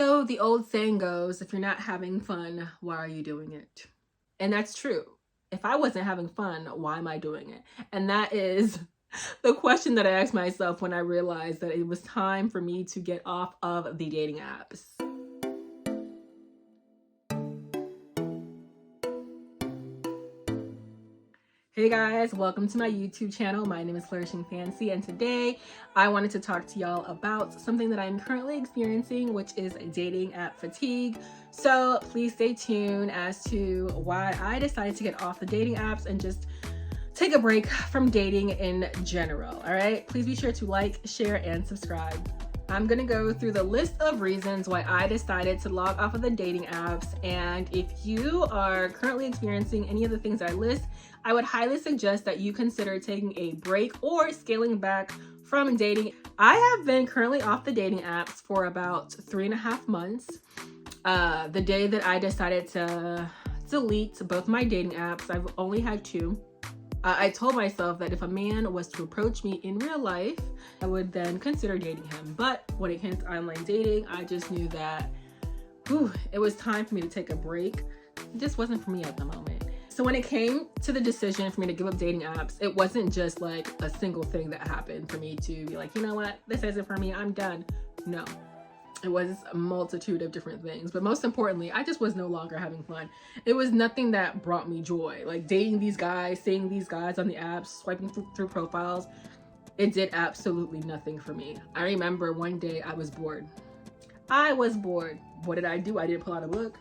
So the old saying goes, if you're not having fun, why are you doing it? And that's true. If I wasn't having fun, why am I doing it? And that is the question that I asked myself when I realized that it was time for me to get off of the dating apps. Hey guys, welcome to my YouTube channel. My name is Flourishing Fancy, and today I wanted to talk to y'all about something that I'm currently experiencing, which is dating app fatigue. So please stay tuned as to why I decided to get off the dating apps and just take a break from dating in general. All right, please be sure to like, share, and subscribe. I'm gonna go through the list of reasons why I decided to log off of the dating apps, and if you are currently experiencing any of the things I list, I would highly suggest that you consider taking a break or scaling back from dating. I have been currently off the dating apps for about 3.5 months. The day that I decided to delete both my dating apps, I've only had 2. I told myself that if a man was to approach me in real life, I would then consider dating him. But when it came to online dating, I just knew that it was time for me to take a break. It just wasn't for me at the moment. So when it came to the decision for me to give up dating apps, it wasn't just like a single thing that happened for me to be like, you know what, this isn't for me, I'm done. No. It was a multitude of different things, but most importantly, I just was no longer having fun. It was nothing that brought me joy. Like dating these guys, seeing these guys on the apps, swiping through profiles, it did absolutely nothing for me. I remember one day I was bored. What did I do? I didn't pull out a book.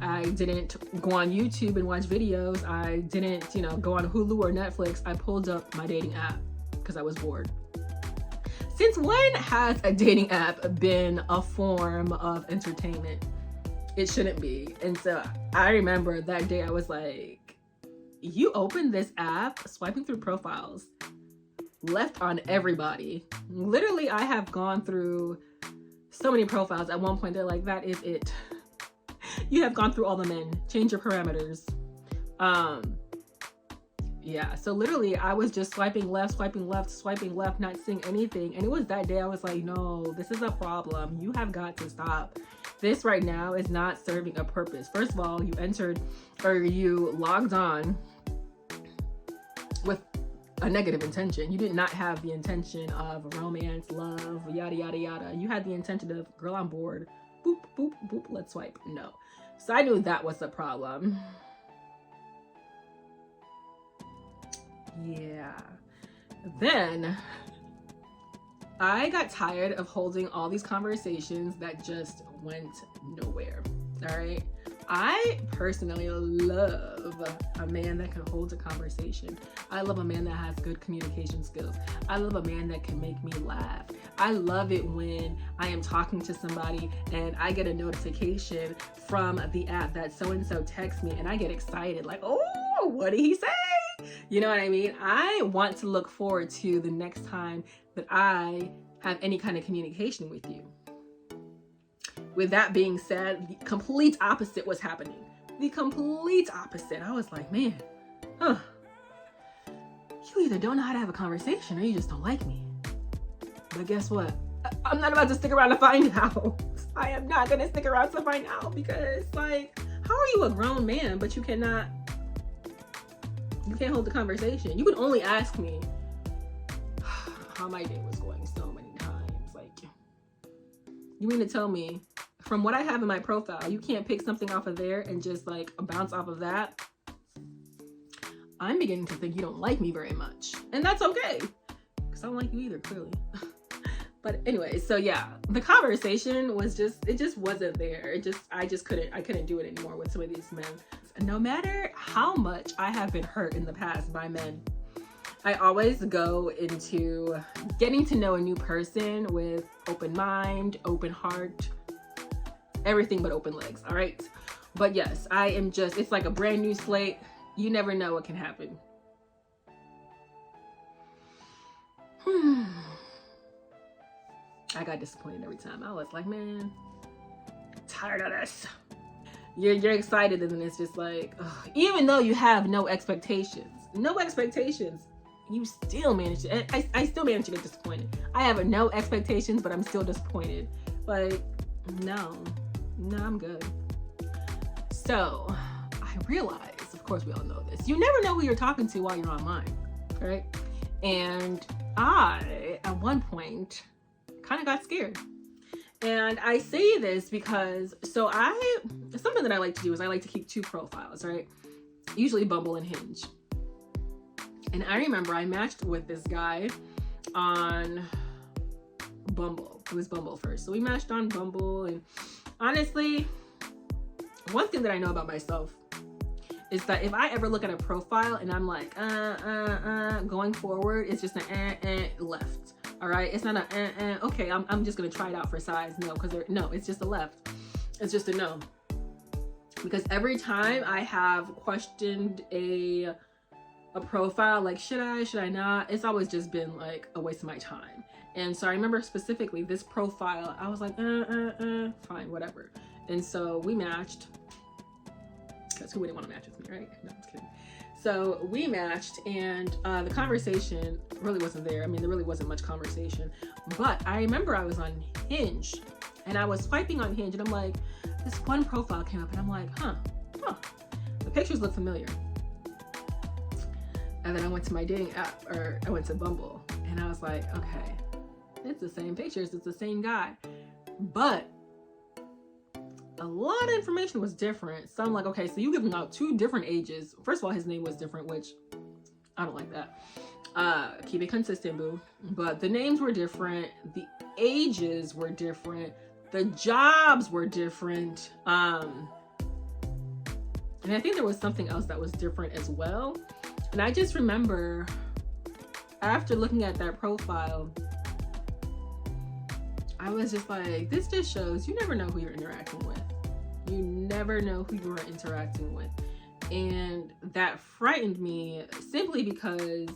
I didn't go on YouTube and watch videos. I didn't, go on Hulu or Netflix. I pulled up my dating app because I was bored. Since when has a dating app been a form of entertainment? It shouldn't be. And so I remember that day I was like, you open this app, swiping through profiles, left on everybody. Literally, I have gone through so many profiles. At one point, they're like, that is it. You have gone through all the men. Change your parameters. Yeah, so literally I was just swiping left, not seeing anything. And it was that day I was like, no, this is a problem. You have got to stop. This right now is not serving a purpose. First of all, you logged on with a negative intention. You did not have the intention of romance, love, yada, yada, yada. You had the intention of, girl, I'm bored. Boop, boop, boop, let's swipe. No. So I knew that was the problem. Yeah. Then I got tired of holding all these conversations that just went nowhere. All right. I personally love a man that can hold a conversation. I love a man that has good communication skills. I love a man that can make me laugh. I love it when I am talking to somebody and I get a notification from the app that so-and-so texts me and I get excited like, oh, what did he say? You know what I mean? I want to look forward to the next time that I have any kind of communication with you. With that being said, the complete opposite was happening. The complete opposite. I was like, man, you either don't know how to have a conversation or you just don't like me. But guess what? I'm not about to stick around to find out. I am not going to stick around to find out because, like, how are you a grown man, but you can't hold the conversation? You can only ask me how my day was going so many times. Like, you mean to tell me from what I have in my profile, you can't pick something off of there and just like bounce off of that? I'm beginning to think you don't like me very much. And that's okay, because I don't like you either, clearly. But anyway, so yeah, the conversation was it just wasn't there. I couldn't do it anymore with some of these men. No matter how much I have been hurt in the past by men, I always go into getting to know a new person with open mind, open heart, everything but open legs, all right? But yes, it's like a brand new slate. You never know what can happen. I got disappointed every time. I was like, man, tired of this. You're excited and then it's just like, ugh. Even though you have no expectations, you still manage to, I still manage to get disappointed. I have no expectations, but I'm still disappointed. Like, no, I'm good. So I realized, of course we all know this, you never know who you're talking to while you're online, right? And I, at one point, kind of got scared. And I say this because, something that I like to do is I like to keep 2 profiles, right? Usually Bumble and Hinge. And I remember I matched with this guy on Bumble. It was Bumble first. So we matched on Bumble, and honestly, one thing that I know about myself is that if I ever look at a profile and I'm like, going forward, it's just an left. All right. It's not a, okay, I'm just going to try it out for size. No, no, it's just a left. It's just a no. Because every time I have questioned a profile, like, should I not? It's always just been like a waste of my time. And so I remember specifically this profile, I was like, fine, whatever. And so we matched, because who wouldn't want to match with me, right? No, I'm just kidding. So we matched, and the conversation really wasn't there. I mean, there really wasn't much conversation. But I remember I was on Hinge, and I was swiping on Hinge, and I'm like, this one profile came up, and I'm like, huh. The pictures look familiar. And then I went to my dating app, or I went to Bumble, and I was like, okay, it's the same pictures, it's the same guy. But a lot of information was different. So I'm like, okay, so you giving out 2 different ages. First of all, his name was different, which I don't like that. Keep it consistent, boo. But the names were different. The ages were different. The jobs were different. And I think there was something else that was different as well. And I just remember after looking at that profile, I was just like, this just shows you never know who you're interacting with. You never know who you are interacting with. And that frightened me simply because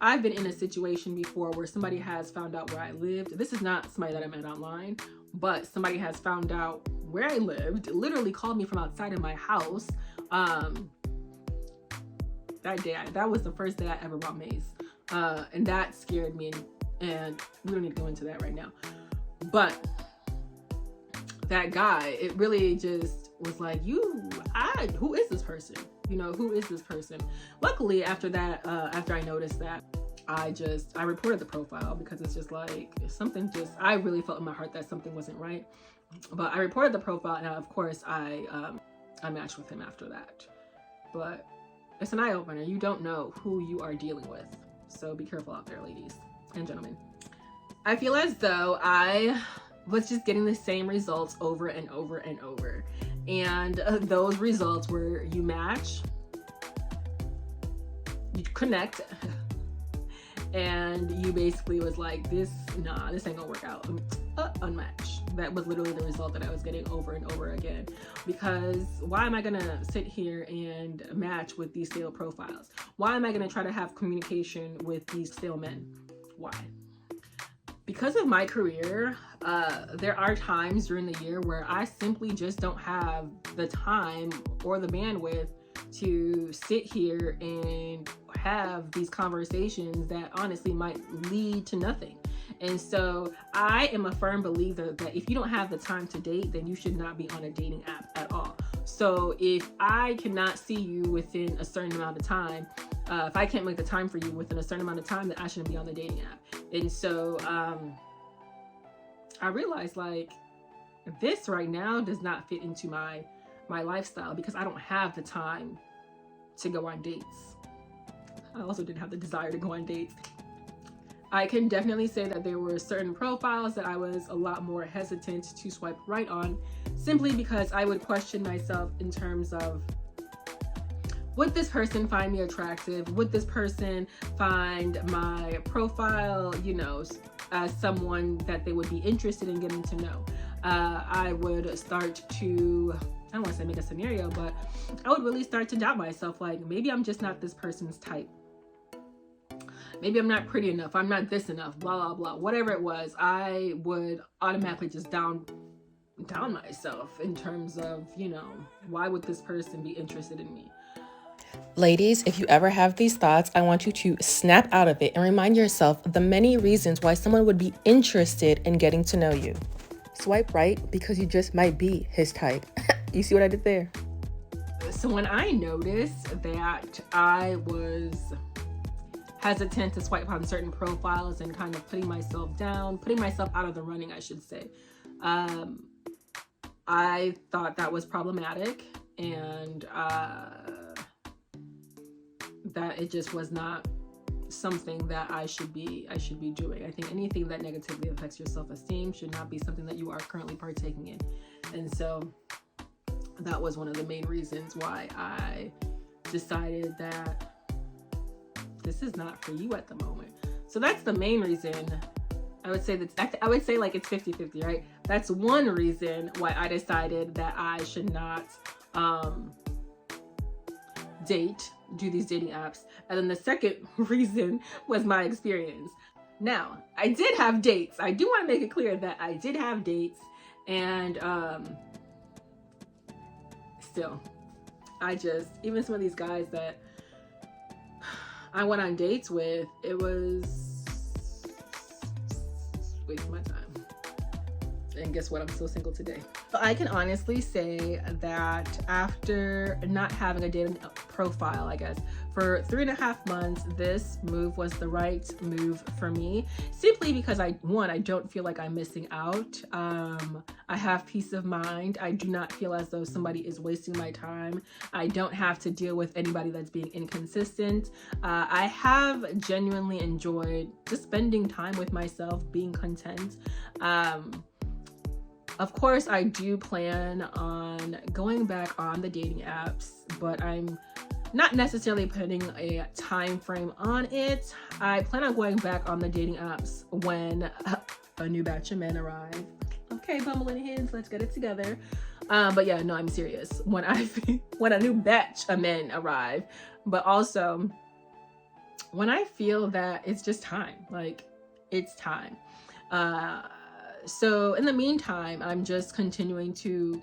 I've been in a situation before where somebody has found out where I lived. This is not somebody that I met online, but somebody has found out where I lived, literally called me from outside of my house. That day, that was the first day I ever bought maize. And that scared me, and we don't need to go into that right now. But that guy, it really just was like, who is this person? You know, who is this person? Luckily, after that, after I noticed that, I reported the profile because it's just like I really felt in my heart that something wasn't right. But I reported the profile, and of course I matched with him after that. But it's an eye-opener. You don't know who you are dealing with. So be careful out there, ladies and gentlemen. I feel as though I was just getting the same results over and over and over. And those results were you match, you connect, and you basically was like, this ain't gonna work out. Unmatch. That was literally the result that I was getting over and over again. Because why am I gonna sit here and match with these stale profiles? Why am I gonna try to have communication with these stale men? Why? Because of my career, there are times during the year where I simply just don't have the time or the bandwidth to sit here and have these conversations that honestly might lead to nothing. And so I am a firm believer that if you don't have the time to date, then you should not be on a dating app at all. So if I cannot see you within a certain amount of time, if I can't make the time for you within a certain amount of time, then I shouldn't be on the dating app. And so I realized, like, this right now does not fit into my lifestyle because I don't have the time to go on dates. I also didn't have the desire to go on dates. I can definitely say that there were certain profiles that I was a lot more hesitant to swipe right on, simply because I would question myself in terms of, would this person find me attractive? Would this person find my profile, as someone that they would be interested in getting to know? I would start to, I don't want to say make a scenario, but I would really start to doubt myself. Like, maybe I'm just not this person's type. Maybe I'm not pretty enough. I'm not this enough, blah, blah, blah. Whatever it was, I would automatically just down myself in terms of, why would this person be interested in me? Ladies, if you ever have these thoughts, I want you to snap out of it and remind yourself of the many reasons why someone would be interested in getting to know you. swipe right because you just might be his type. You see what I did there? So when I noticed that I was hesitant to swipe on certain profiles and kind of putting myself down, putting myself out of the running, I should say, I thought that was problematic, and that it just was not something that I should be doing. I think anything that negatively affects your self-esteem should not be something that you are currently partaking in. And so that was one of the main reasons why I decided that this is not for you at the moment. So that's the main reason. I would say like it's 50-50, right? That's one reason why I decided that I should not do these dating apps. And then the second reason was my experience. Now, I did have dates. I do want to make it clear that I did have dates, and still, even some of these guys that I went on dates with, it was waste my time. And guess what? I'm still single today. I can honestly say that after not having a dating profile, I guess, for 3.5 months, this move was the right move for me, simply because I don't feel like I'm missing out. I have peace of mind. I do not feel as though somebody is wasting my time. I don't have to deal with anybody that's being inconsistent. I have genuinely enjoyed just spending time with myself, being content. Of course, I do plan on going back on the dating apps, but I'm not necessarily putting a time frame on it. I plan on going back on the dating apps when a new batch of men arrive. Okay, bumbling heads, let's get it together. But yeah, no, I'm serious. When a new batch of men arrive, but also when I feel that it's just time, like it's time. So in the meantime, I'm just continuing to,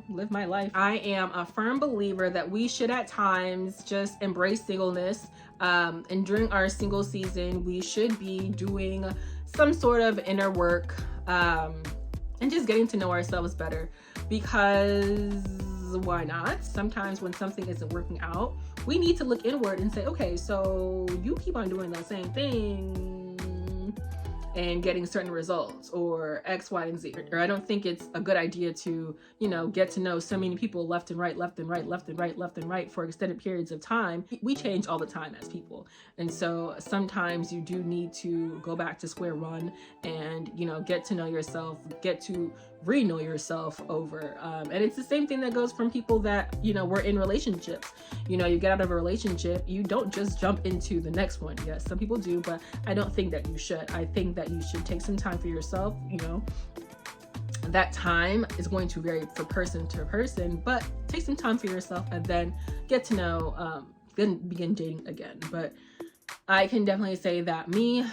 live my life. I am a firm believer that we should at times just embrace singleness. And during our single season, we should be doing some sort of inner work, and just getting to know ourselves better, because why not? Sometimes when something isn't working out, we need to look inward and say, okay, so you keep on doing that same thing and getting certain results, or X, Y, and Z. Or I don't think it's a good idea to, get to know so many people left and right for extended periods of time. We change all the time as people. And so sometimes you do need to go back to square one and, get to know yourself, get to re-know yourself over. And it's the same thing that goes from people that, were in relationships. You get out of a relationship, you don't just jump into the next one. Yes, some people do, but I don't think that you should. I think that you should take some time for yourself. That time is going to vary from person to person, but take some time for yourself and then get to know, then begin dating again. But I can definitely say that me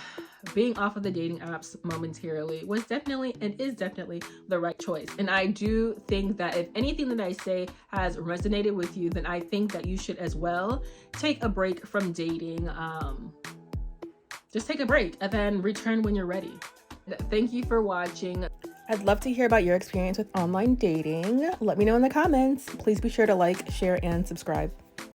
being off of the dating apps momentarily was definitely and is definitely the right choice. And I do think that if anything that I say has resonated with you, then I think that you should as well take a break from dating. Just take a break and then return when you're ready. Thank you for watching. I'd love to hear about your experience with online dating. Let me know in the comments. Please be sure to like, share, and subscribe.